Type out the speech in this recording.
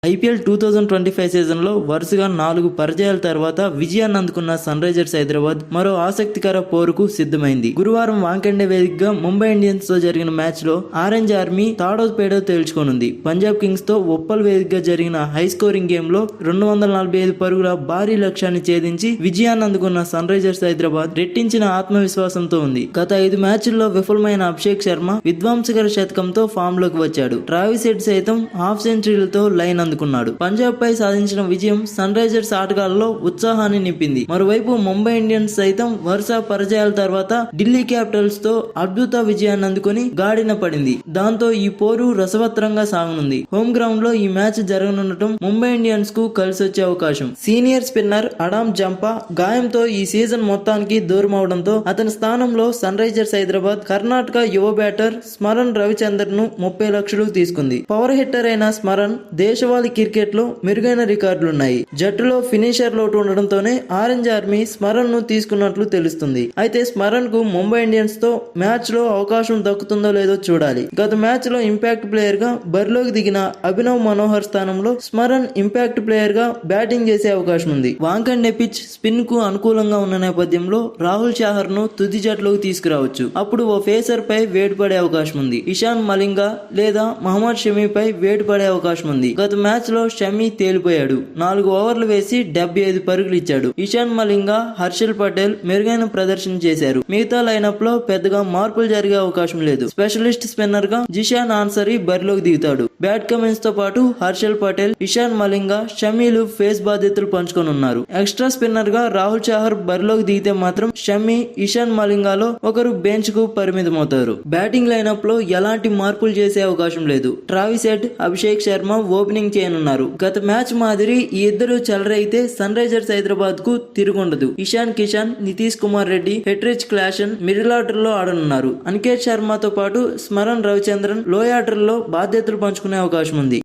IPL 2025 సీజన్లో వరుసగా 4 పరాజయాల తర్వాత విజయాన్ని అందుకున్న సన్ రైజర్స్ హైదరాబాద్ మరో ఆసక్తికర పోరుకు సిద్ధమైంది. గురువారం వాంఖేడే వేదికగా ముంబై ఇండియన్స్ తో జరిగిన మ్యాచ్ లో ఆరెంజ్ ఆర్మీ తాడో పేడో తేల్చుకోనుంది. పంజాబ్ కింగ్స్ తో ఉప్పల్ వేదికగా జరిగిన హై స్కోరింగ్ గేమ్ లో 245 పరుగుల భారీ లక్ష్యాన్ని ఛేదించి విజయాన్ని అందుకున్న సన్ రైజర్స్ హైదరాబాద్ రెట్టించిన ఆత్మవిశ్వాసంతో ఉంది. గత 5 మ్యాచ్ల్లో విఫలమైన అభిషేక్ శర్మ విధ్వంసకర శతకంతో ఫామ్ లోకి వచ్చాడు. ట్రావిస్ హెడ్ సైతం హాఫ్ సెంచరీలతో లైన్ అందుకున్నాడు. పంజాబ్ పై సాధించిన విజయం సన్ రైజర్స్ ఆటగాళ్లలో ఉత్సాహాన్ని నింపింది. మరోవైపు ముంబై ఇండియన్స్ సైతం వరుస పరాజయాల తర్వాత ఢిల్లీ క్యాపిటల్స్ తో అద్భుత విజయాన్ని అందుకుని గాడిన పడింది. దాంతో ఈ పోరు రసవత్రంగా సాగనుంది. హోమ్ గ్రౌండ్ లో ఈ మ్యాచ్ జరగనుండటం ముంబై ఇండియన్స్ కు కలిసొచ్చే అవకాశం. సీనియర్ స్పిన్నర్ అడామ్ జంపా గాయంతో ఈ సీజన్ మొత్తానికి దూరం అవడంతో అతని స్థానంలో సన్ రైజర్స్ హైదరాబాద్ కర్ణాటక యువ బ్యాటర్ స్మరణ్ రవిచంద్రన్ ను 30 లక్షలకు తీసుకుంది. పవర్ హిట్టర్ అయిన స్మరణ్ దేశవాళీ క్రికెట్ లో మెరుగైన రికార్డులున్నాయి. జట్టులో ఫినిషర్ లోటు ఉండడంతోనే ఆరెంజ్ ఆర్మీ స్మరణ్ ను తీసుకున్నట్లు తెలుస్తుంది. అయితే స్మరణ్ కు ముంబై ఇండియన్స్ తో మ్యాచ్ లో అవకాశం దక్కుతుందో లేదో చూడాలి. గత మ్యాచ్ లో ఇంపాక్ట్ ప్లేయర్ గా బరిలోకి దిగిన అభినవ్ మనోహర్ స్థానంలో స్మరణ్ ఇంపాక్ట్ ప్లేయర్ గా బ్యాటింగ్ చేసే అవకాశం ఉంది. వాంఖేడే పిచ్ స్పిన్ కు అనుకూలంగా ఉన్న నేపథ్యంలో రాహుల్ చాహర్ ను తుది జట్టులోకి తీసుకురావచ్చు. అప్పుడు ఓ ఫేసర్ పై వేడి పడే అవకాశం ఉంది. ఇషాన్ మలింగా లేదా మహమ్మద్ షమీ పై వేడి పడే అవకాశం ఉంది. గత మ్యాచ్ లో షమీ తేలిపోయాడు. 4 ఓవర్లు వేసి 75 పరుగులు ఇచ్చాడు. ఇషాన్ మలింగా, హర్షల్ పటేల్ మెరుగైన ప్రదర్శన చేశారు. మిగతా లైనప్ లో పెద్దగా మార్పులు జరిగే అవకాశం లేదు. స్పెషలిస్ట్ స్పిన్నర్ గా జిషాన్ ఆన్సరీ బరిలోకి దిగుతాడు. బ్యాట్ కమిన్స్ తో పాటు హర్షల్ పటేల్, ఇషాన్ మలింగా, షమీలు ఫేస్ బాధ్యతలు పంచుకోనున్నారు. ఎక్స్ట్రా స్పిన్నర్ గా రాహుల్ చాహర్ బరిలోకి దిగితే మాత్రం షమీ, ఇషాన్ మలింగాలో ఒకరు బెంచ్ కు పరిమితమవుతారు. బ్యాటింగ్ లైనప్ లో ఎలాంటి మార్పులు చేసే అవకాశం లేదు. Travis head, Abhishek Sharma opening చేయనున్నారు. గత మ్యాచ్ మాదిరి ఈ ఇద్దరు చెలరైతే సన్ రైజర్స్ హైదరాబాద్ కు తిరుగుండదు. ఇషాన్ కిషన్, నితీష్ కుమార్ రెడ్డి, హెట్రిచ్ క్లాషన్ మిడిల్ ఆర్డర్ లో ఆడనున్నారు. అనికేత్ శర్మతో పాటు స్మరణ్ రవిచంద్రన్ లోయ్ ఆర్డర్ లో బాధ్యతలు పంచుకునే అవకాశం ఉంది.